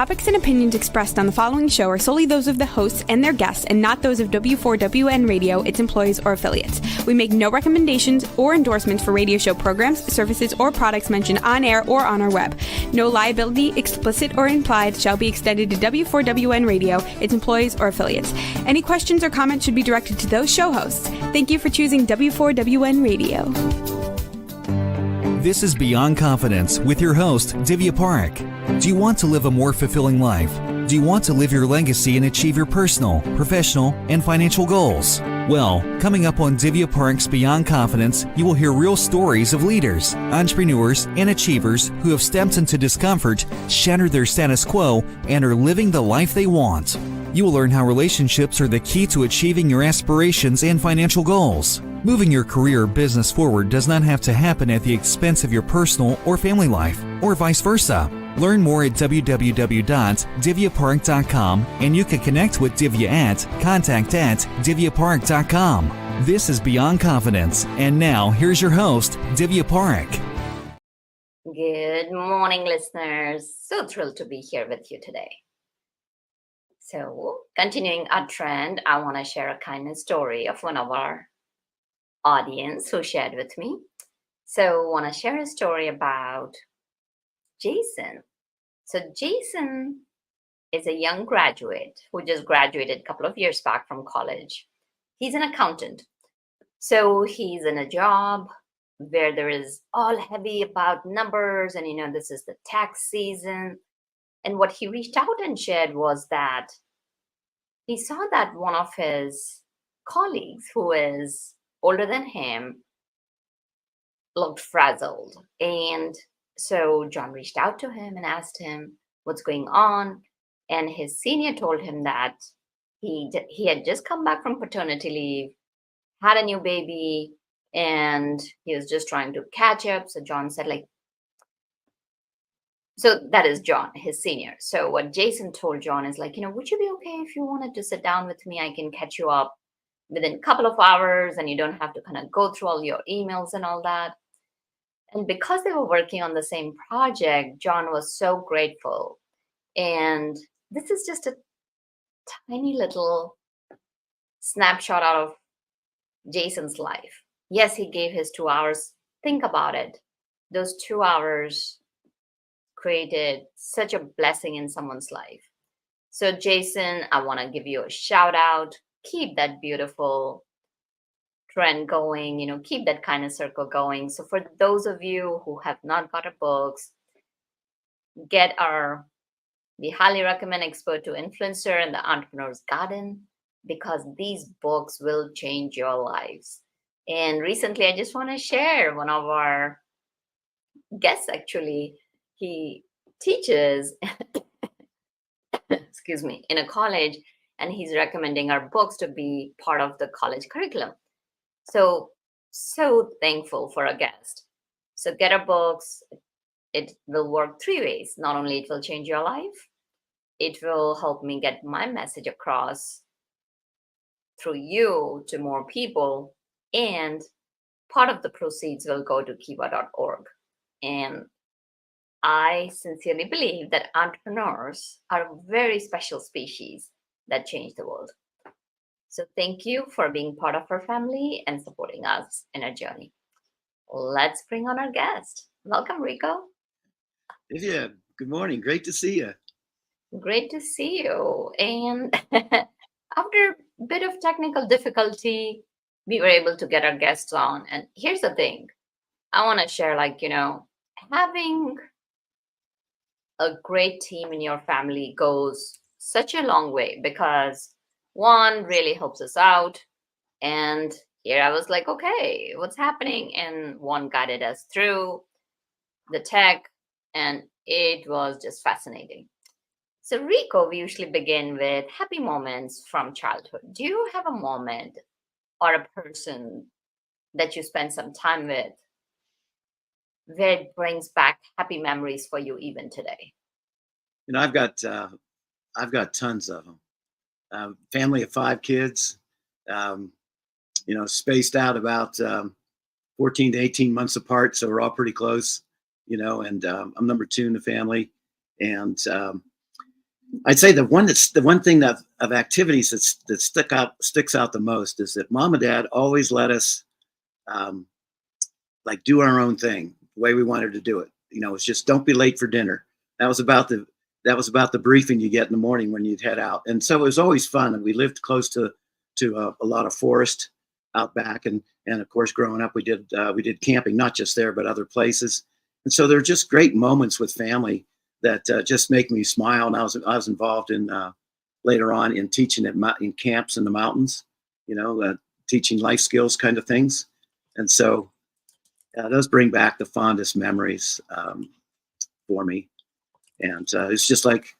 topics and opinions expressed on the following show are solely those of the hosts and their guests and not those of W4WN Radio, its employees, or affiliates. We make no recommendations or endorsements for radio show programs, services, or products mentioned on air or on our web. No liability, explicit or implied, shall be extended to W4WN Radio, its employees, or affiliates. Any questions or comments should be directed to those show hosts. Thank you for choosing W4WN Radio. This is Beyond Confidence with your host, Divya Parekh. Do you want to live a more fulfilling life? Do you want to live your legacy and achieve your personal, professional, and financial goals? Well, coming up on Divya Parekh's Beyond Confidence, you will hear real stories of leaders, entrepreneurs, and achievers who have stepped into discomfort, shattered their status quo, and are living the life they want. You will learn how relationships are the key to achieving your aspirations and financial goals. Moving your career or business forward does not have to happen at the expense of your personal or family life, or vice versa. Learn more at www.divyaparekh.com, and you can connect with Divya at contact@divyaparekh.com. This is Beyond Confidence, and now here's your host, Divya Parekh. Good morning, listeners. So thrilled to be here with you today. So, continuing our trend, I want to share a kindness story of one of our audience who shared with me. So, I want to share a story about Jason. So, Jason is a young graduate who just graduated a couple of years back from college. He's an accountant. So, he's in a job where there is all heavy about numbers, and this is the tax season. And what he reached out and shared was that he saw that one of his colleagues, who is older than him, looked frazzled. And so John reached out to him and asked him what's going on. And his senior told him that he had just come back from paternity leave, had a new baby, and he was just trying to catch up. So John said, so that is John, his senior. So what Jason told John is would you be okay if you wanted to sit down with me? I can catch you up within a couple of hours and you don't have to kind of go through all your emails and all that. And because they were working on the same project, John was so grateful. And this is just a tiny little snapshot out of Jason's life. Yes, he gave his 2 hours. Think about it. Those 2 hours created such a blessing in someone's life. So Jason, I want to give you a shout out. Keep that beautiful trend going, keep that kind of circle going. So for those of you who have not got our books, we highly recommend Expert to Influencer and the Entrepreneur's Garden, because these books will change your lives. And recently, I just want to share one of our guests, actually. He teaches, in a college, and he's recommending our books to be part of the college curriculum. So thankful for a guest. So get our books. It will work 3 ways. Not only it will change your life, it will help me get my message across through you to more people, and part of the proceeds will go to kiva.org. And I sincerely believe that entrepreneurs are a very special species that change the world. So thank you for being part of our family and supporting us in our journey. Let's bring on our guest. Welcome, Rico. Yeah, good morning. Great to see you. Great to see you. And after a bit of technical difficulty, we were able to get our guests on. And here's the thing. I want to share, having a great team in your family goes such a long way, because one really helps us out. And here I was like, okay, what's happening? And one guided us through the tech, and it was just fascinating. So Rico, we usually begin with happy moments from childhood. Do you have a moment or a person that you spend some time with where it brings back happy memories for you even today? I've got tons of them. Family of 5 kids, spaced out about 14 to 18 months apart. So we're all pretty close, and I'm number 2 in the family. And I'd say the one thing that of activities that sticks out the most is that mom and dad always let us um, like do our own thing the way we wanted to do it. It's just don't be late for dinner. That was about the briefing you get in the morning when you'd head out, and so it was always fun. And we lived close to a lot of forest out back, and of course, growing up, we did camping, not just there but other places. And so there are just great moments with family that just make me smile. And I was involved in later on in teaching in camps in the mountains, teaching life skills kind of things. And so those bring back the fondest memories for me. And it's just like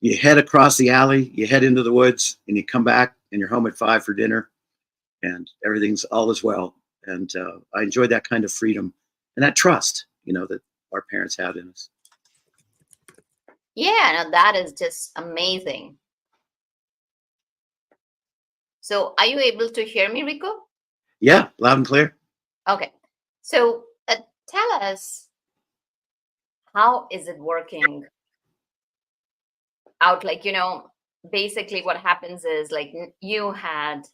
you head across the alley, you head into the woods, and you come back, and you're home at 5 for dinner, and everything's all is well. And I enjoyed that kind of freedom and that trust, that our parents had in us. Yeah, no, that is just amazing. So are you able to hear me, Rico? Yeah, loud and clear. Okay. So tell us, how is it working out? Like, basically what happens is like you had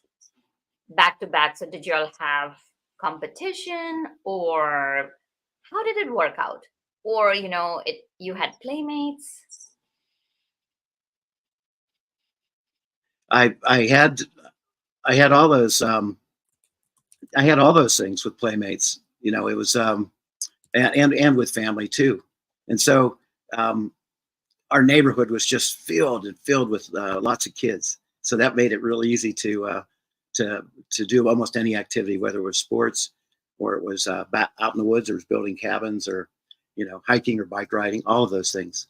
back to back. So did you all have competition, or how did it work out? Or, you had playmates? I had all those things with playmates. It was and with family too. And so our neighborhood was just filled with lots of kids. So that made it real easy to do almost any activity, whether it was sports or it was out in the woods, or it was building cabins, or hiking or bike riding, all of those things.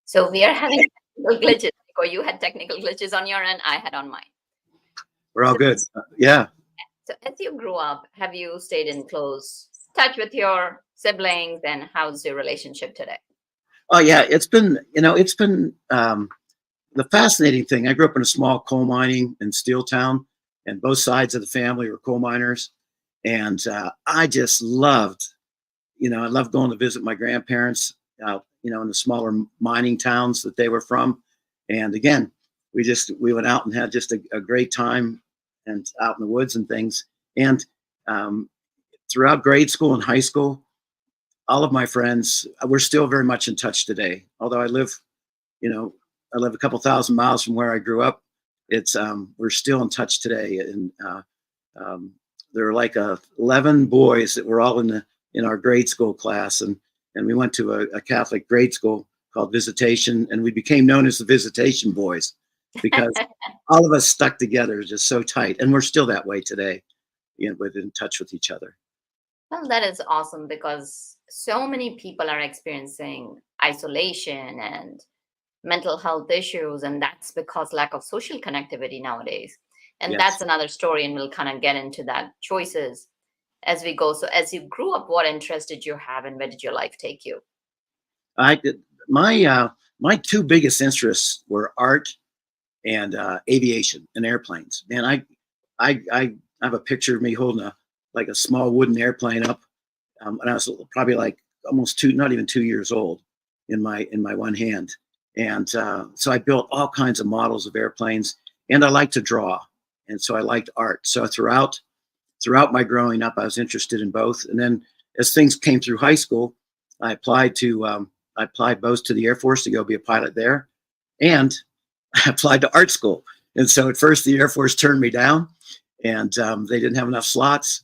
So we are having technical glitches. Or you had technical glitches on your end, I had on mine. We're all good. Yeah. So as you grew up, have you stayed in close touch with your siblings, and how's your relationship today? Oh yeah, it's been the fascinating thing. I grew up in a small coal mining and steel town, and both sides of the family were coal miners. And I just loved, I loved going to visit my grandparents out, in the smaller mining towns that they were from. And again, we went out and had just a great time, and out in the woods and things. And throughout grade school and high school, all of my friends, we're still very much in touch today. Although I live a couple thousand miles from where I grew up. It's we're still in touch today. And there were like 11 boys that were all in our grade school class, and we went to a Catholic grade school called Visitation, and we became known as the Visitation Boys because all of us stuck together just so tight, and we're still that way today, with in touch with each other. Well, that is awesome, because so many people are experiencing isolation and mental health issues, and that's because lack of social connectivity nowadays. And Yes. that's another story, and we'll kind of get into that choices as we go. So as you grew up, what interest did you have, and where did your life take you? My two biggest interests were art and aviation and airplanes. Man, I have a picture of me holding a small wooden airplane up, and I was probably like almost not even 2 years old, in my one hand. And so I built all kinds of models of airplanes, and I like to draw, and so I liked art. So throughout my growing up, I was interested in both. And then as things came through high school, I applied both to the Air Force to go be a pilot there, and I applied to art school. And so at first the Air Force turned me down, and they didn't have enough slots.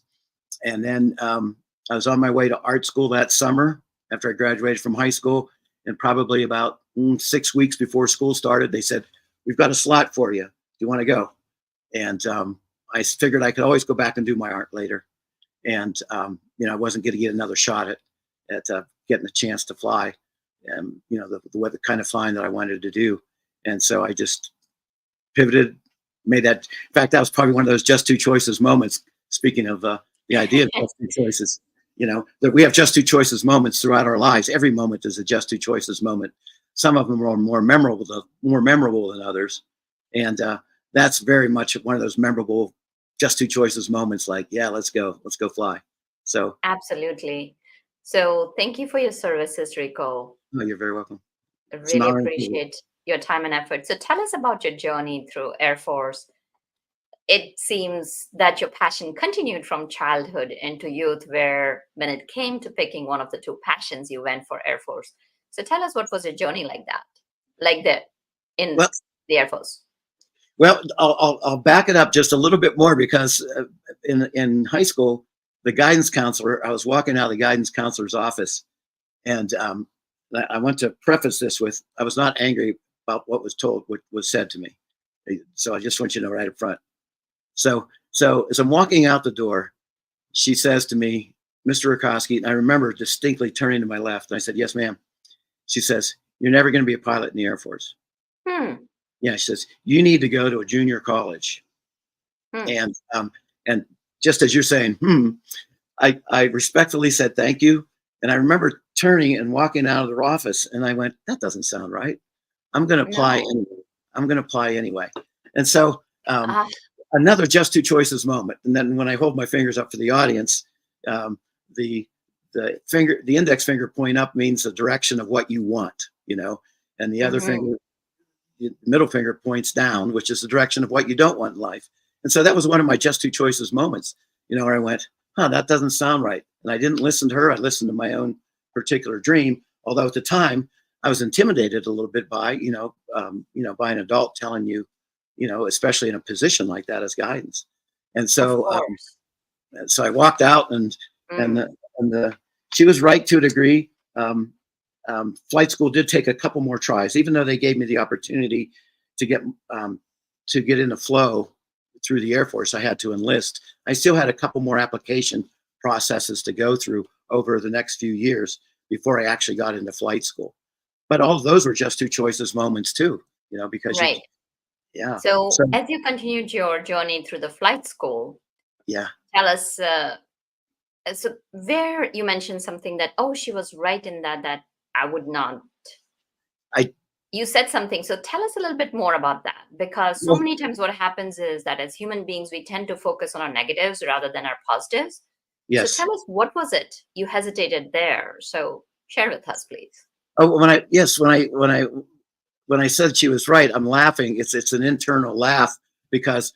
And then I was on my way to art school that summer after I graduated from high school, and probably about 6 weeks before school started, they said, "We've got a slot for you. Do you want to go?" And I figured I could always go back and do my art later. And I wasn't going to get another shot at getting a chance to fly, and the kind of flying that I wanted to do. And so I just pivoted, made that. In fact, that was probably one of those just two choices moments. Speaking of the idea of just two choices, that we have just two choices moments throughout our lives. Every moment is a just two choices moment. some of them were more memorable than others. And that's very much one of those memorable just two choices moments. Like, yeah, let's go fly. So Absolutely. So thank you for your services, Rico. no, you're very welcome. I It's an really honor. appreciate your time and effort. So tell us about your journey through Air Force. It seems that your passion continued from childhood into youth, where when it came to picking one of the two passions, you went for Air Force. So tell us, what was your journey like that, like that in Well, the Air Force? well, I'll back it up just a little bit more because in high school, the guidance counselor, I was walking out of the guidance counselor's office, and I want to preface this with, I was not angry about what was said to me. So I just want you to know right up front. So as I'm walking out the door, she says to me, "Mr. Racosky," and I remember distinctly turning to my left. And I said, "Yes, ma'am." She says, "You're never going to be a pilot in the Air Force." Hmm. Yeah, she says, "You need to go to a junior college." Hmm. And just as you're saying, I respectfully said thank you. And I remember turning and walking out of their office, and I went, "That doesn't sound right. I'm going to apply No. anyway. I'm going to apply anyway." And so Ah, another just two choices moment. And then when I hold my fingers up for the audience, the the index finger point up means the direction of what you want, and the other mhm. finger, the middle finger points down, which is the direction of what you don't want in life. And so that was one of my just two choices moments, where I went, that doesn't sound right. And I didn't listen to her. I listened to my own particular dream. Although at the time I was intimidated a little bit by, by an adult telling you, especially in a position like that as guidance. And Of so, course. so I walked out, and Mm. the, and the, she was right to a degree. Flight school did take a couple more tries, even though they gave me the opportunity to get into flow through the Air Force. I had to enlist. I still had a couple more application processes to go through over the next few years before I actually got into flight school. But all of those were just two choices moments too, because Right. yeah. So So as you continued your journey through the flight school, yeah, tell us, so where you mentioned something that, oh, she was right in that I would not. I You said something. So tell us a little bit more about that, because so well, many times what happens is that as human beings, we tend to focus on our negatives rather than our positives. So yes. tell us, what was it you hesitated there? So share with us, please. Oh, when I said she was right, I'm laughing. It's an internal laugh because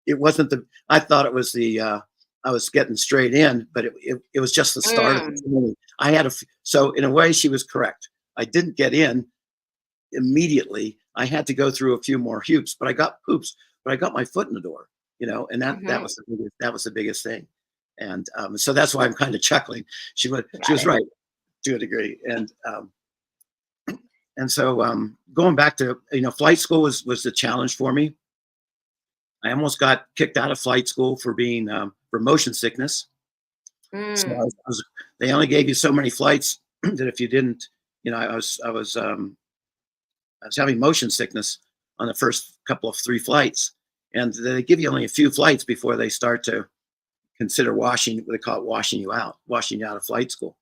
it wasn't I thought it was I was getting straight in, but it was just the start of the Mm, journey. I had so in a way she was correct. I didn't get in immediately. I had to go through a few more hoops, but I got my foot in the door, and that mhm. was the biggest thing. And so that's why I'm kind of chuckling. She Got was it. right to a degree. And so going back to, flight school was the challenge for me. I almost got kicked out of flight school for being for motion sickness. So Mm, they only gave you so many flights that if you didn't, I was having motion sickness on the first couple of three flights, and they give you only a few flights before they start to consider washing. They call it washing you out of flight school.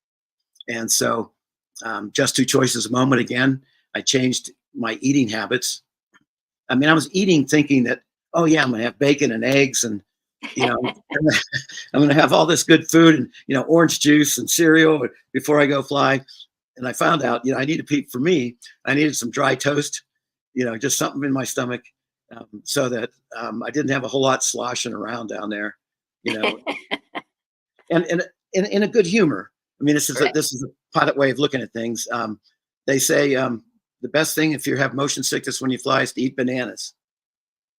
And so, just two choices a moment again. I changed my eating habits. I mean, I was eating thinking that, oh yeah, I'm gonna have bacon and eggs, and you know, I'm gonna have all this good food, and orange juice and cereal before I go fly. And I found out, I needed for me, I needed some dry toast, just something in my stomach, so that I didn't have a whole lot sloshing around down there, you know, and in a good humor. I mean, right. this is a pilot way of looking at things. They say the best thing if you have motion sickness when you fly is to eat bananas,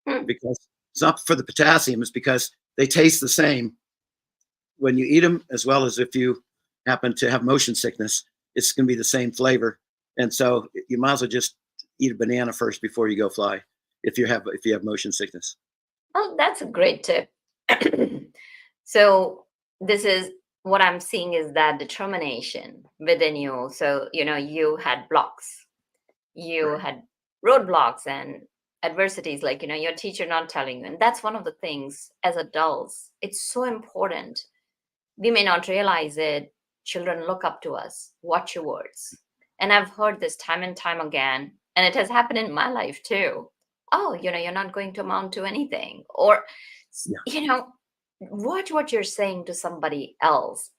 Hmm. because it's not for the potassium; it's because they taste the same when you eat them, as well as if you happen to have motion sickness. It's going to be the same flavor, and so you might as well just eat a banana first before you go fly if you have motion sickness. Oh, that's a great tip. So this is what I'm seeing is that determination within you. So, you had blocks, you Right. had roadblocks and adversities, like, your teacher not telling you. And that's one of the things as adults, it's so important. We may not realize it. Children look up to us, watch your words. And I've heard this time and time again, and it has happened in my life too. Oh, you're not going to amount to anything. Or, Yeah. watch what you're saying to somebody else.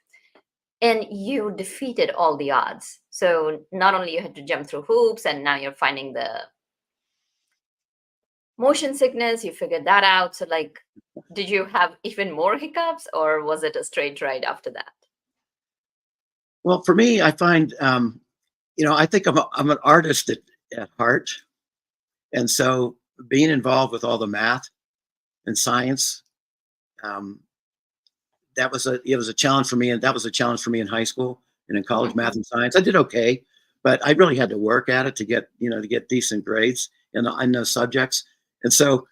And you defeated all the odds. So not only you had to jump through hoops, and now you're finding the motion sickness, you figured that out. So like, did you have even more hiccups, or was it a straight ride after that? Well, for me, I find, I think I'm an artist at heart. And so being involved with all the math and science, um, it was a challenge for me. And that was a challenge for me in high school and in college, math and science. I did okay, but I really had to work at it to get decent grades in those subjects. And so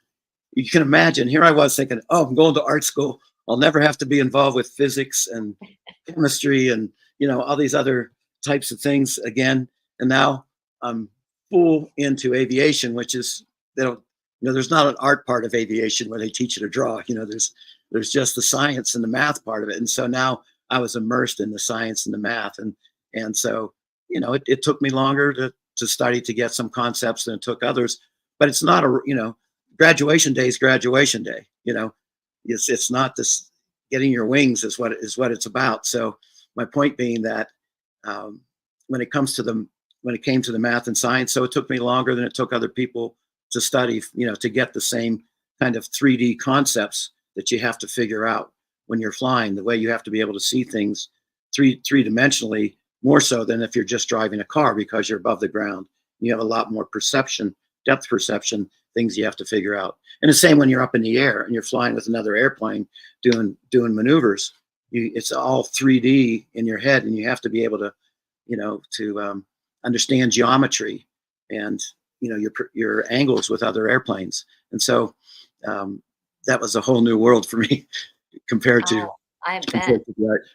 you can imagine, here I was thinking, oh, I'm going to art school. I'll never have to be involved with physics and chemistry and, all these other types of things again. And now I'm full into aviation, which is, there's not an art part of aviation where they teach you to draw. There's just the science and the math part of it. And so now I was immersed in the science and the math. And so, it took me longer to study to get some concepts than it took others, but it's not graduation day is graduation day. It's not this getting your wings is what it's about. So my point being that when it came to the math and science, so it took me longer than it took other people to study, to get the same kind of 3D concepts that you have to figure out when you're flying, the way you have to be able to see things three-dimensionally, more so than if you're just driving a car, because you're above the ground. You have a lot more depth perception, things you have to figure out. And the same when you're up in the air and you're flying with another airplane doing maneuvers. It's all 3D in your head, and you have to be able to, understand geometry and your angles with other airplanes. And so that was a whole new world for me compared to I bet. compared to the art.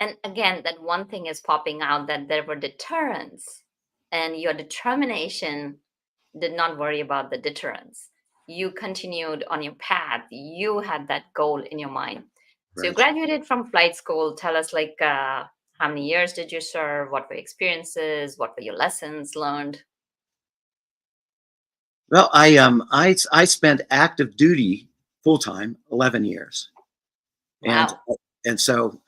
And again, that one thing is popping out, that there were deterrents, and your determination did not worry about the deterrence. You continued on your path. You had that goal in your mind. So you Right. graduated from flight school. Tell us, like, how many years did you serve? What were your experiences? What were your lessons learned? Well, I spent active duty full time 11 years, and Wow. so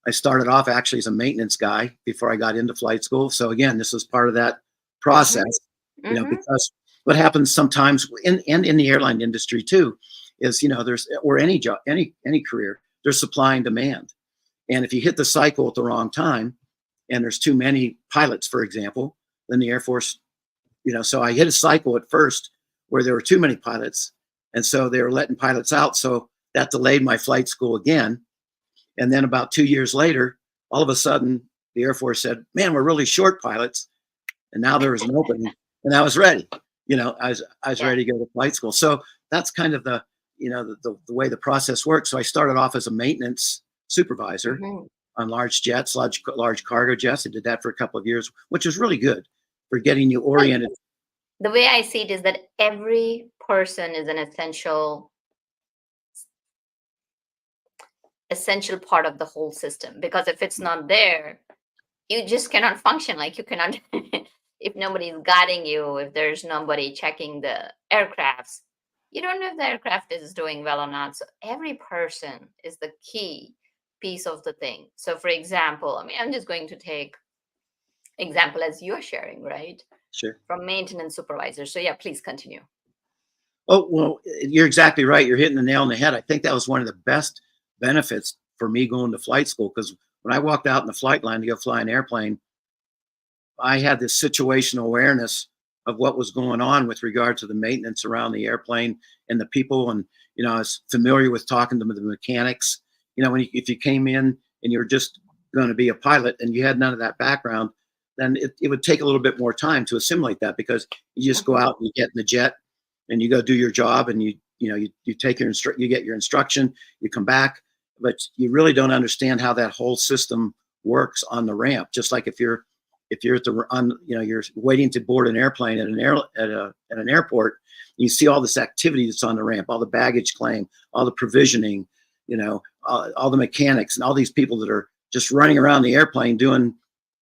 I started off actually as a maintenance guy before I got into flight school. So again, this was part of that process, Mm-hmm. because what happens sometimes in the airline industry too is, there's, or any job, any career, there's supply and demand. And if you hit the cycle at the wrong time and there's too many pilots, for example, then the Air Force, so I hit a cycle at first where there were too many pilots. And so they were letting pilots out. So that delayed my flight school again. And then about 2 years later, all of a sudden the Air Force said, man, we're really short pilots. And now there was an opening, and I was ready. I was ready to go to flight school. So that's kind of the way the process works. So I started off as a maintenance supervisor Mm-hmm. on large jets, large cargo jets. I did that for a couple of years, which was really good for getting you oriented. The way I see it is that every person is an essential part of the whole system, because if it's not there, you just cannot function. Like, you cannot if nobody's guiding you, if there's nobody checking the aircrafts, you don't know if the aircraft is doing well or not. So every person is the key piece of the thing. So for example, I'm just going to take example as you're sharing, right, Sure. from maintenance supervisor. So yeah, please continue. Oh, well, you're exactly right. You're hitting the nail on the head. I think that was one of the best benefits for me going to flight school, because when I walked out in the flight line to go fly an airplane, I had this situational awareness of what was going on with regard to the maintenance around the airplane and the people. And, I was familiar with talking to the mechanics. If you came in and you were just going to be a pilot and you had none of that background, then it would take a little bit more time to assimilate that, because you just go out and you get in the jet and you go do your job, and you take you get your instruction, you come back, but you really don't understand how that whole system works on the ramp. Just like if you're you're waiting to board an airplane at an airport, you see all this activity that's on the ramp, all the baggage claim, all the provisioning, all the mechanics, and all these people that are just running around the airplane doing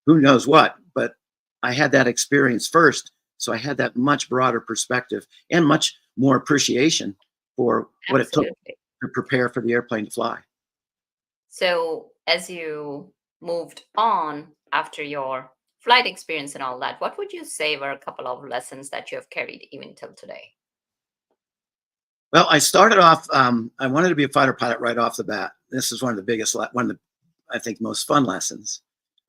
who knows what. I had that experience first. So I had that much broader perspective and much more appreciation for what it took Absolutely. to prepare for the airplane to fly. So, as you moved on after your flight experience and all that, what would you say were a couple of lessons that you have carried even till today? Well, I started off, I wanted to be a fighter pilot right off the bat. This is one of the biggest, one of the, I think, most fun lessons.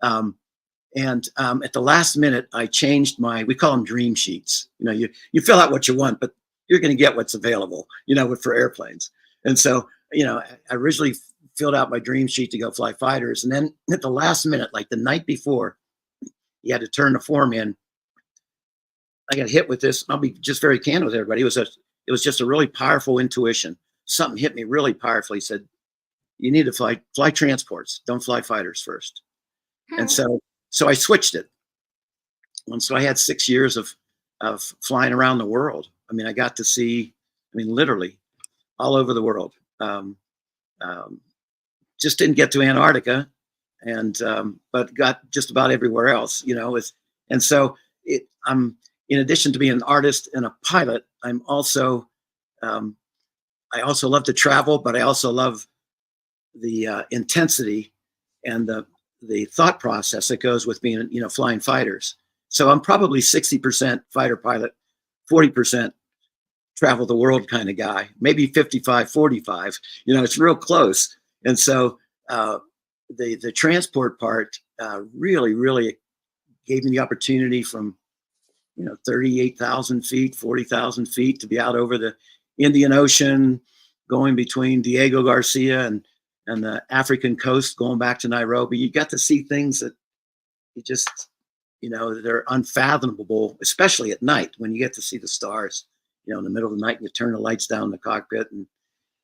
And at the last minute, I changed we call them dream sheets. You fill out what you want, but you're going to get what's available, for airplanes. And so, I originally filled out my dream sheet to go fly fighters. And then at the last minute, like the night before, you had to turn the form in. I got hit with this. I'll be just very candid with everybody. It was just a really powerful intuition. Something hit me really powerfully. Said, you need to fly transports. Don't fly fighters first. And so I switched it. And so I had 6 years of flying around the world. I mean, I got to see, literally all over the world. Just didn't get to Antarctica, but got just about everywhere else. And so I'm, in addition to being an artist and a pilot, I also love to travel, but I also love the intensity and the thought process that goes with being, flying fighters. So I'm probably 60% fighter pilot, 40% travel the world kind of guy, maybe 55-45. It's real close. And so the transport part really, really gave me the opportunity from 38,000 feet, 40,000 feet to be out over the Indian Ocean, going between Diego Garcia and the African coast, going back to Nairobi. You got to see things that you just, they're unfathomable, especially at night when you get to see the stars, in the middle of the night, and you turn the lights down in the cockpit and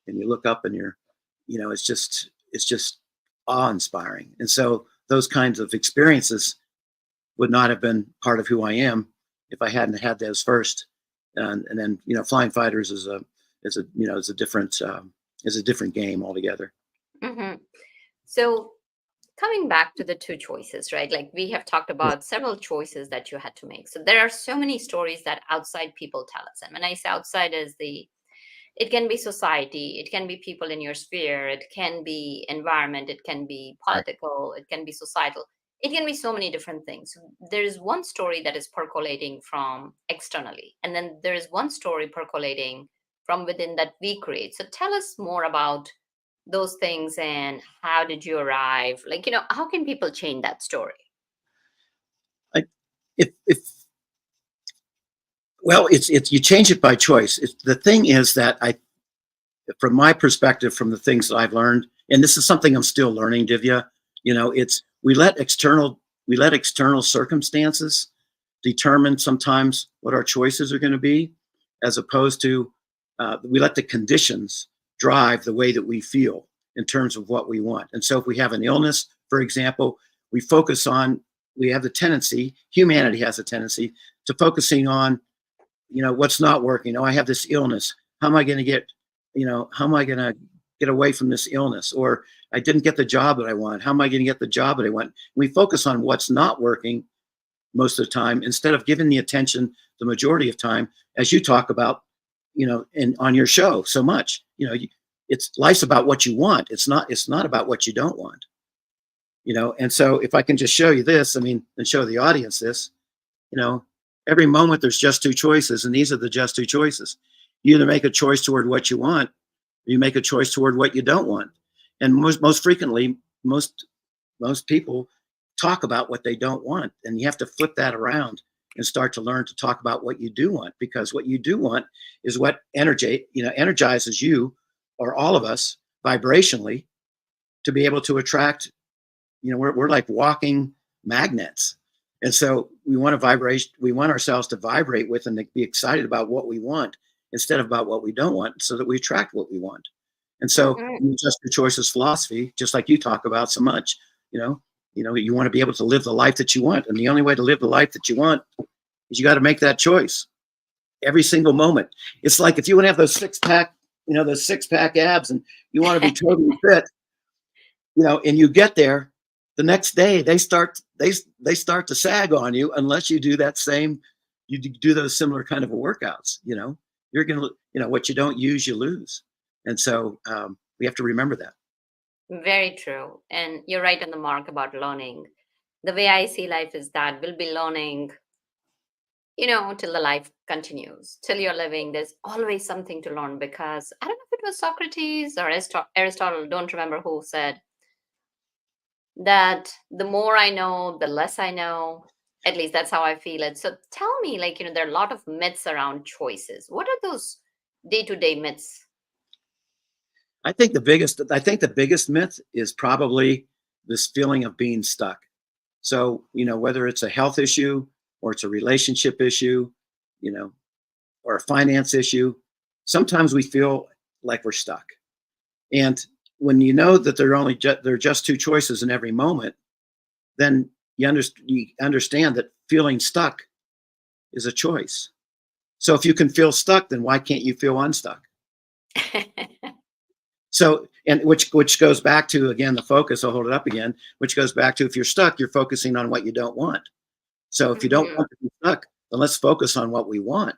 you look up and it's just awe-inspiring. And so those kinds of experiences would not have been part of who I am if I hadn't had those first. And then, flying fighters is a different game altogether. Mm-hmm. So, coming back to the two choices, right? Like we have talked about several choices that you had to make. So there are so many stories that outside people tell us. And when I say outside, it can be society, it can be people in your sphere, it can be environment, it can be political, it can be societal. It can be so many different things. There is one story that is percolating from externally, and then there is one story percolating from within that we create. So tell us more about those things and how did you arrive? How can people change that story? It's you change it by choice. The thing is that from my perspective, from the things that I've learned, and this is something I'm still learning, Divya, we let external circumstances determine sometimes what our choices are going to be, as opposed to we let the conditions drive the way that we feel in terms of what we want. And so if we have an illness, for example, we have the tendency, humanity has a tendency to focusing on, what's not working. I have this illness. How am I going to get away from this illness? Or I didn't get the job that I want. How am I going to get the job that I want? We focus on what's not working most of the time, instead of giving the attention the majority of time, as you talk about, and on your show so much, life's about what you want. It's not about what you don't want, And so if I can just show you this, and show the audience this, every moment there's just two choices, and these are the just two choices. You either make a choice toward what you want, or you make a choice toward what you don't want. And most frequently, most people talk about what they don't want, and you have to flip that around and start to learn to talk about what you do want, because what you do want is what energizes you or all of us vibrationally to be able to attract. We're like walking magnets. And so we want to vibrate. We want ourselves to vibrate with and to be excited about what we want instead of about what we don't want, so that we attract what we want. And so just your choices philosophy, just like you talk about so much, you want to be able to live the life that you want. And the only way to live the life that you want is you got to make that choice every single moment. It's like if you want to have those six-pack abs and you want to be totally fit, and you get there, the next day they start to sag on you unless you do those similar kind of workouts. You're going to, what you don't use, you lose. And so we have to remember that. Very true. And you're right on the mark about learning. The way I see life is that we'll be learning, till the life continues, till you're living. There's always something to learn, because I don't know if it was Socrates or Aristotle, don't remember who said that the more I know, the less I know. At least that's how I feel it. So tell me, there are a lot of myths around choices. What are those day-to-day myths? I think the biggest myth is probably this feeling of being stuck. So, whether it's a health issue or it's a relationship issue, or a finance issue, sometimes we feel like we're stuck. And when you know that there are just two choices in every moment, then you understand that feeling stuck is a choice. So if you can feel stuck, then why can't you feel unstuck? So, and which goes back to, again, the focus. I'll hold it up again, which goes back to, if you're stuck, you're focusing on what you don't want. So if you don't want to be stuck, then let's focus on what we want.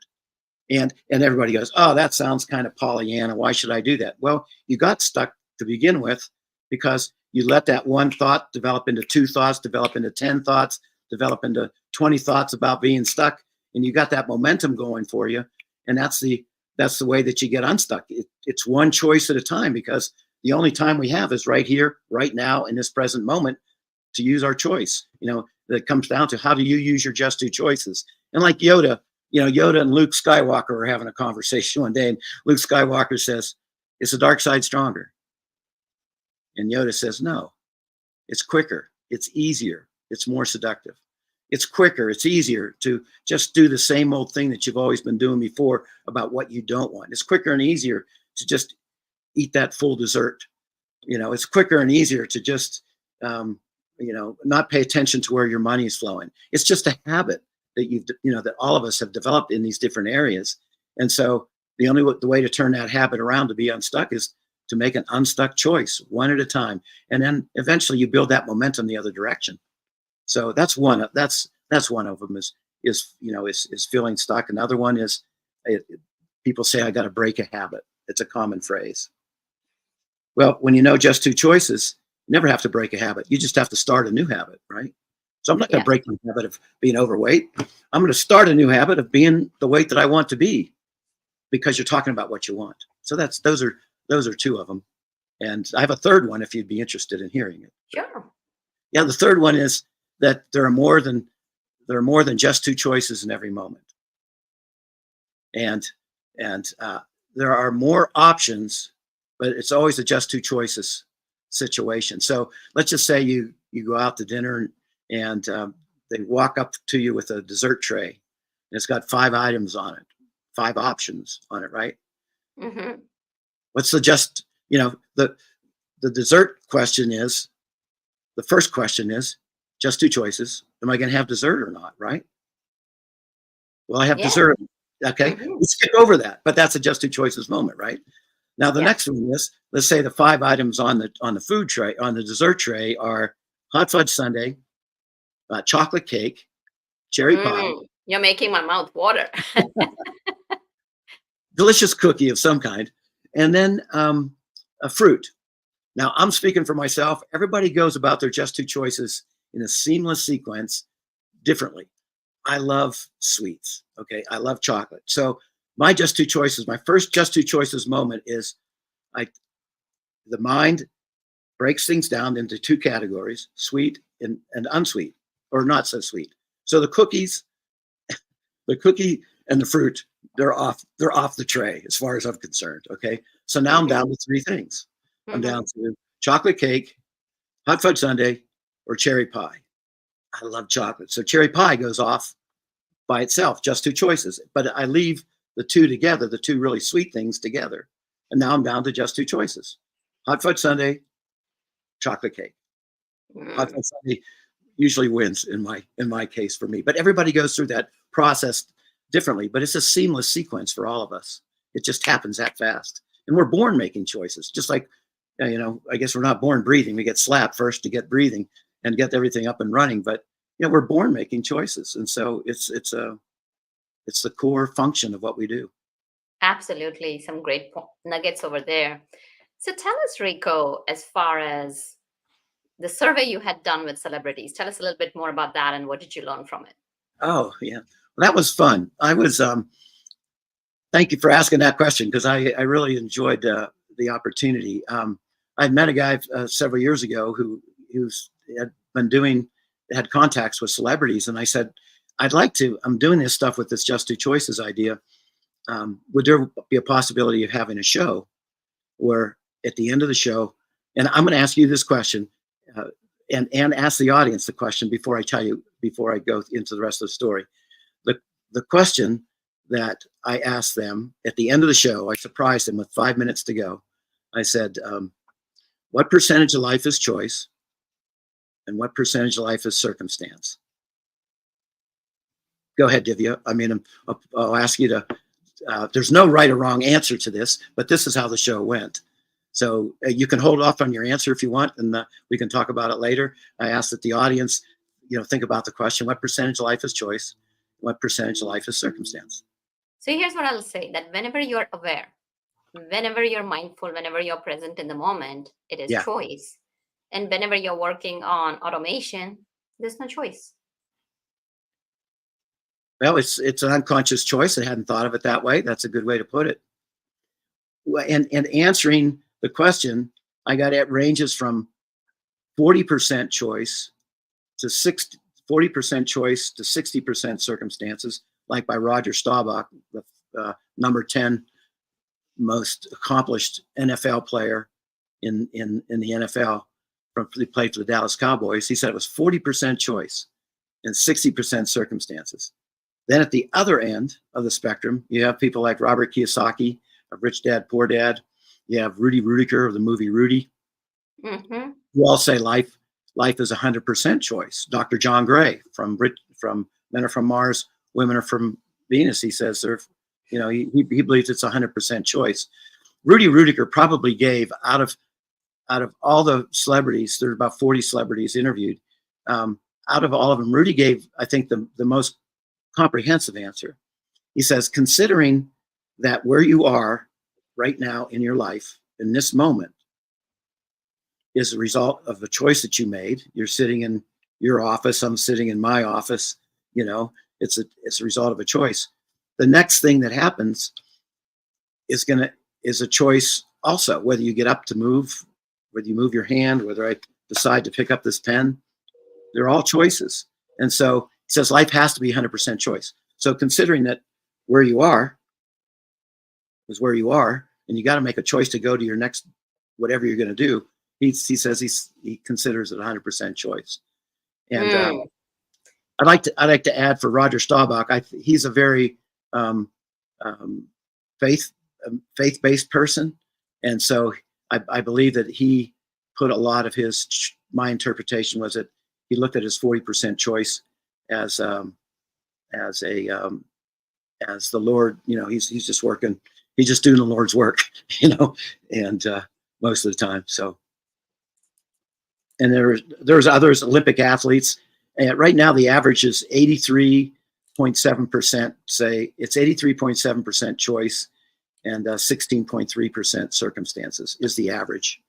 And everybody goes, oh, that sounds kind of Pollyanna. Why should I do that? Well, you got stuck to begin with because you let that one thought develop into 2 thoughts, develop into 10 thoughts, develop into 20 thoughts about being stuck. And you got that momentum going for you. And that's the way that you get unstuck. It's one choice at a time, because the only time we have is right here, right now, in this present moment, to use our choice. That comes down to, how do you use your just two choices? And like Yoda, Yoda and Luke Skywalker were having a conversation one day, and Luke Skywalker says, "Is the dark side stronger?" And Yoda says, "No, it's quicker, it's easier, it's more seductive. It's quicker, it's easier to just do the same old thing that you've always been doing before about what you don't want. It's quicker and easier to just eat that full dessert. It's quicker and easier to just, not pay attention to where your money is flowing. It's just a habit that that all of us have developed in these different areas. And so the way to turn that habit around to be unstuck is to make an unstuck choice, one at a time. And then eventually you build that momentum the other direction. So that's one of them is feeling stuck. Another one is, people say, I got to break a habit. It's a common phrase. Well, when you know just two choices, you never have to break a habit. You just have to start a new habit, right? So I'm not going to break the habit of being overweight. I'm going to start a new habit of being the weight that I want to be, because you're talking about what you want. So those are 2 of them. And I have a third one if you'd be interested in hearing it. Sure. Yeah, the third one is that there are more than just 2 choices in every moment. And there are more options, but it's always a just 2 choices situation. So let's just say you go out to dinner and they walk up to you with a dessert tray, and it's got 5 items on it, 5 options on it, right? Mm-hmm. What's the dessert question is, the first question is, just 2 choices. Am I going to have dessert or not, right? Well, I have dessert. Okay, we skip over that, but that's a just 2 choices moment, right? Now the next one is, let's say the 5 items on the food tray, on the dessert tray, are hot fudge sundae, chocolate cake, cherry pie. You're making my mouth water. Delicious cookie of some kind, and then a fruit. Now I'm speaking for myself. Everybody goes about their just 2 choices in a seamless sequence differently. I love sweets. Okay. I love chocolate. So my just 2 choices, my first just 2 choices moment is, the mind breaks things down into 2 categories, sweet and unsweet, or not so sweet. So the cookie and the fruit, they're off the tray as far as I'm concerned. Okay. So now I'm down to 3 things. I'm down to chocolate cake, hot fudge sundae, or cherry pie. I love chocolate. So cherry pie goes off by itself, just 2 choices. But I leave the 2 together, the 2 really sweet things together. And now I'm down to just 2 choices. Hot fudge sundae, chocolate cake. Hot fudge sundae usually wins in my case for me. But everybody goes through that process differently. But it's a seamless sequence for all of us. It just happens that fast. And we're born making choices, just like, I guess we're not born breathing. We get slapped first to get breathing. and get everything up and running. But we're born making choices, and so it's the core function of what we do. Absolutely. Some great nuggets over there. So tell us, Rico, as far as the survey you had done with celebrities, tell us a little bit more about that and what did you learn from it? Oh yeah, well, that was fun. I was thank you for asking that question, because I really enjoyed the opportunity. I met a guy several years ago who's had contacts with celebrities, and I said, I'm doing this stuff with this Just Two Choices idea. Would there be a possibility of having a show where at the end of the show, and I'm going to ask you this question, and ask the audience the question before I go into the rest of the story. The question that I asked them at the end of the show, I surprised them with 5 minutes to go. I said, what percentage of life is choice and what percentage of life is circumstance? Go ahead, Divya. I mean, I'll ask you to, there's no right or wrong answer to this, but this is how the show went. So you can hold off on your answer if you want, and we can talk about it later. I asked that the audience, think about the question, what percentage of life is choice? What percentage of life is circumstance? So here's what I'll say, that whenever you're aware, whenever you're mindful, whenever you're present in the moment, it is choice. And whenever you're working on automation, there's no choice. Well, it's an unconscious choice. I hadn't thought of it that way. That's a good way to put it. And answering the question, I got it ranges from 40% choice to 40% choice to 60% circumstances, like by Roger Staubach, the number 10 most accomplished NFL player in the NFL. He played for the Dallas Cowboys. He said it was 40% choice and 60% circumstances. Then at the other end of the spectrum, you have people like Robert Kiyosaki of Rich Dad, Poor Dad. You have Rudy Rudiger of the movie Rudy. Mm-hmm. Who all say life is 100% choice. Dr. John Gray from Men Are From Mars, Women Are From Venus. He says he believes it's 100% choice. Rudy Rudiger probably gave out of all the celebrities, there are about 40 celebrities interviewed. Out of all of them, Rudy gave, I think, the most comprehensive answer. He says, considering that where you are right now in your life, in this moment, is a result of the choice that you made. You're sitting in your office. I'm sitting in my office. It's a result of a choice. The next thing that happens is a choice also, whether you get up to move, whether you move your hand, whether I decide to pick up this pen, they're all choices. And so he says life has to be 100% choice. So considering that where you are is where you are, and you got to make a choice to go to your next, whatever you're going to do, he says he considers it 100% choice. And I'd like to add for Roger Staubach, he's a very faith-based person, and so I believe that he put a lot of my interpretation was that he looked at his 40% choice as the Lord. He's just working. He's just doing the Lord's work. And most of the time. So, and there's others, Olympic athletes. And right now the average is 83.7%. Say it's 83.7% choice and 16.3% circumstances is the average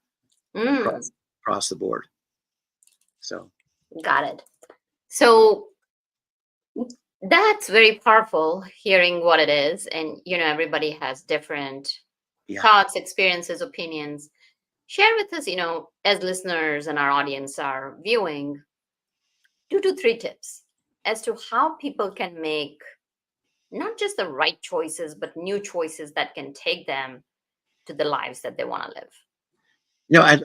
across the board. So. Got it. So that's very powerful, hearing what it is. And, everybody has different thoughts, experiences, opinions. Share with us, as listeners and our audience are viewing, 2 to 3 tips as to how people can make not just the right choices, but new choices that can take them to the lives that they want to live.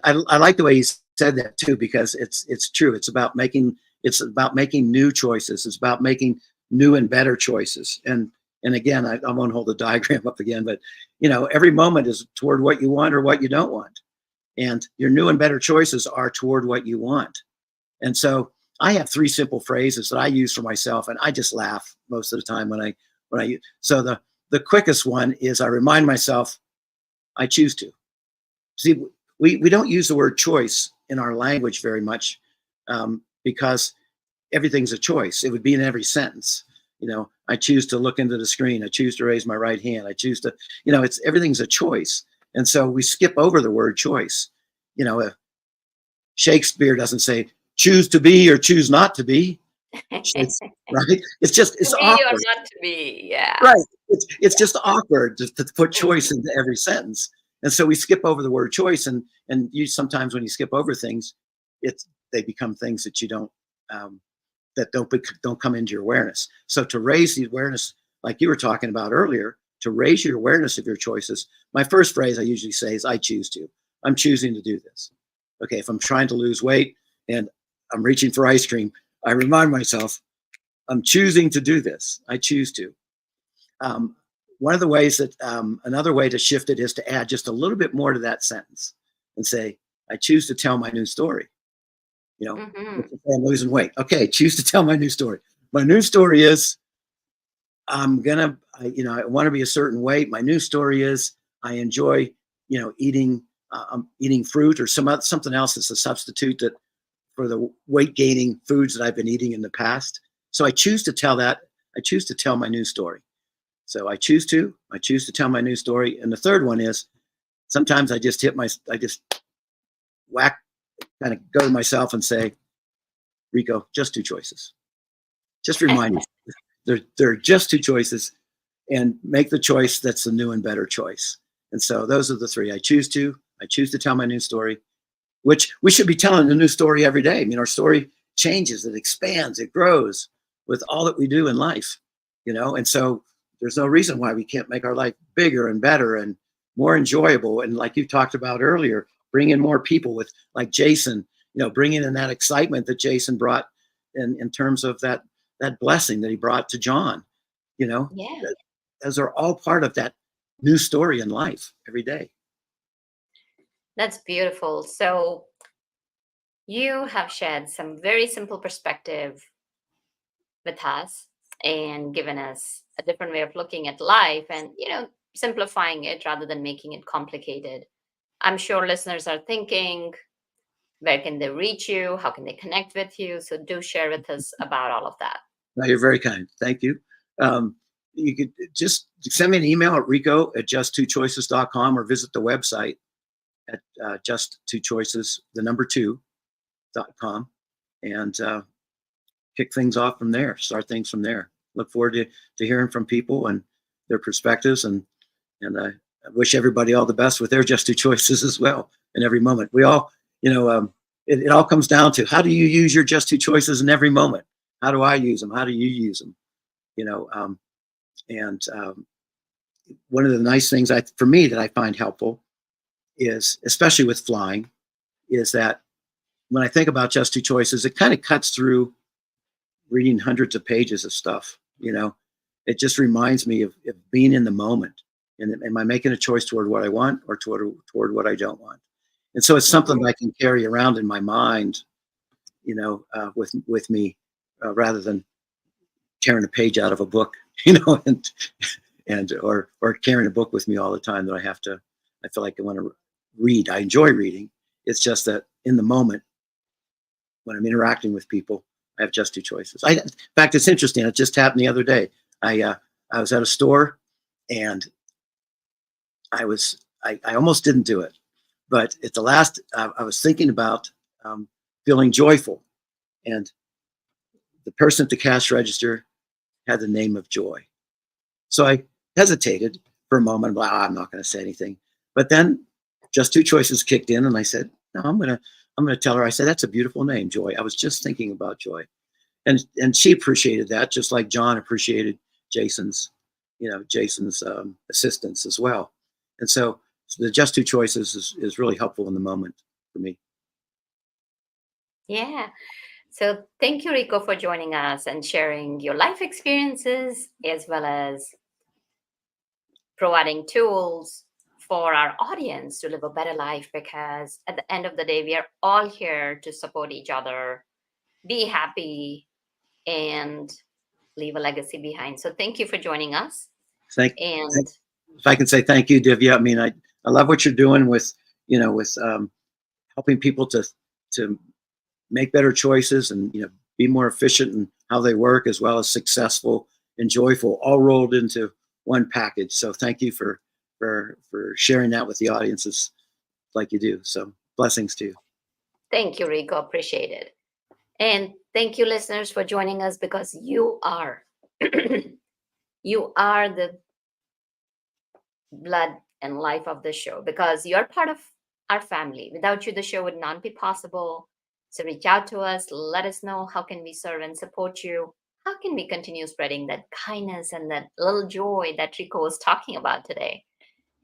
I like the way you said that too, because it's true. It's about making new choices. It's about making new and better choices. And again, I won't hold the diagram up again, but every moment is toward what you want or what you don't want. And your new and better choices are toward what you want. And so I have 3 simple phrases that I use for myself, and I just laugh most of the time when I so the quickest one is I remind myself I choose to. See, we don't use the word choice in our language very much. because everything's a choice. It would be in every sentence. I choose to look into the screen. I choose to raise my right hand. I choose to, everything's a choice. And so we skip over the word choice. Shakespeare doesn't say choose to be or choose not to be. Right? It's to be awkward. or not to be. Yeah. Right. It's just awkward to put choice into every sentence. And so we skip over the word choice, and you sometimes when you skip over things, they become things that you don't that don't come into your awareness. So to raise the awareness, like you were talking about earlier, to raise your awareness of your choices, my first phrase I usually say is I choose to. I'm choosing to do this. Okay, if I'm trying to lose weight and I'm reaching for ice cream, I remind myself, I'm choosing to do this. I choose to. One of the ways that another way to shift it is to add just a little bit more to that sentence and say, I choose to tell my new story. I'm losing weight. Okay, choose to tell my new story. My new story is I want to be a certain weight. My new story is I enjoy, eating fruit or something else that's a substitute for the weight gaining foods that I've been eating in the past. So I choose to tell that. I choose to tell my new story. So I choose to tell my new story. And the third one is sometimes I just kind of go to myself and say, Rico, just two choices. Just remind you, there are just two choices, and make the choice that's the new and better choice. And so those are the three. I choose to tell my new story, which we should be telling a new story every day. I mean, our story changes, it expands, it grows with all that we do in life, and so there's no reason why we can't make our life bigger and better and more enjoyable. And like you talked about earlier, bring in more people with like Jason, bringing in that excitement that Jason brought in terms of that blessing that he brought to John, Yeah. Those are all part of that new story in life every day. That's beautiful. So you have shared some very simple perspective with us and given us a different way of looking at life and, simplifying it rather than making it complicated. I'm sure listeners are thinking, where can they reach you? How can they connect with you? So do share with us about all of that. No, you're very kind. Thank you. You could just send me an email at rico@justtwochoices.com or visit the website at justtwochoices, the number 2.com, and kick things off from there, start things from there. Look forward to hearing from people and their perspectives, and I wish everybody all the best with their just two choices as well in every moment. We all, it all comes down to how do you use your just two choices in every moment? How do I use them? How do you use them? One of the nice things for me that I find helpful is, especially with flying, is that when I think about just two choices, it kind of cuts through reading hundreds of pages of stuff. It just reminds me of being in the moment. And am I making a choice toward what I want or toward what I don't want? And so it's something I can carry around in my mind, with me, rather than tearing a page out of a book, or carrying a book with me all the time that I feel like I want to read. I enjoy reading. It's just that in the moment, when I'm interacting with people, I have just two choices. In fact, it's interesting. It just happened the other day. I was at a store, and I almost didn't do it, but at the last, I was thinking about feeling joyful, and the person at the cash register had the name of Joy. So I hesitated for a moment. I'm not going to say anything. But then just two choices kicked in, and I said, "No, I'm going to tell her." I said, "That's a beautiful name, Joy. I was just thinking about Joy," and she appreciated that, just like John appreciated Jason's assistance as well. And so the just two choices is really helpful in the moment for me. Yeah. So thank you, Rico, for joining us and sharing your life experiences, as well as providing tools for our audience to live a better life, because at the end of the day, we are all here to support each other, be happy, and leave a legacy behind. So thank you for joining us. If I can say thank you, Divya. I mean, I love what you're doing with helping people to make better choices and, be more efficient in how they work, as well as successful and joyful, all rolled into one package. So thank you for sharing that with the audiences like you do. So blessings to you. Thank you, Rico. Appreciate it. And thank you, listeners, for joining us, because you are you are the blood and life of the show, because you're part of our family. Without you, the show would not be possible. So reach out to us. Let us know, how can we serve and support you? How can we continue spreading that kindness and that little joy that Rico was talking about today?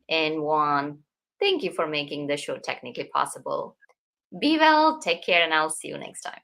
And Juan, thank you for making the show technically possible. Be well, take care, and I'll see you next time.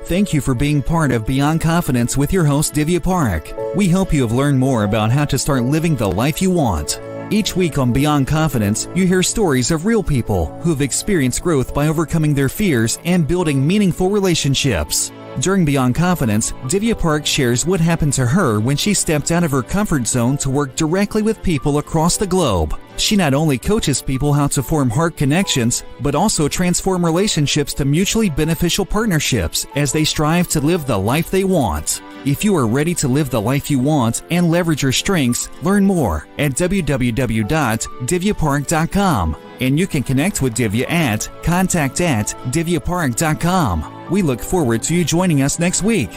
Thank you for being part of Beyond Confidence with your host, Divya Parekh. We hope you have learned more about how to start living the life you want. Each week on Beyond Confidence, you hear stories of real people who have experienced growth by overcoming their fears and building meaningful relationships. During Beyond Confidence, Divya Parekh shares what happened to her when she stepped out of her comfort zone to work directly with people across the globe. She not only coaches people how to form heart connections, but also transform relationships to mutually beneficial partnerships as they strive to live the life they want. If you are ready to live the life you want and leverage your strengths, learn more at www.divyaparekh.com. And you can connect with Divya at contact@divyaparekh.com. We look forward to you joining us next week.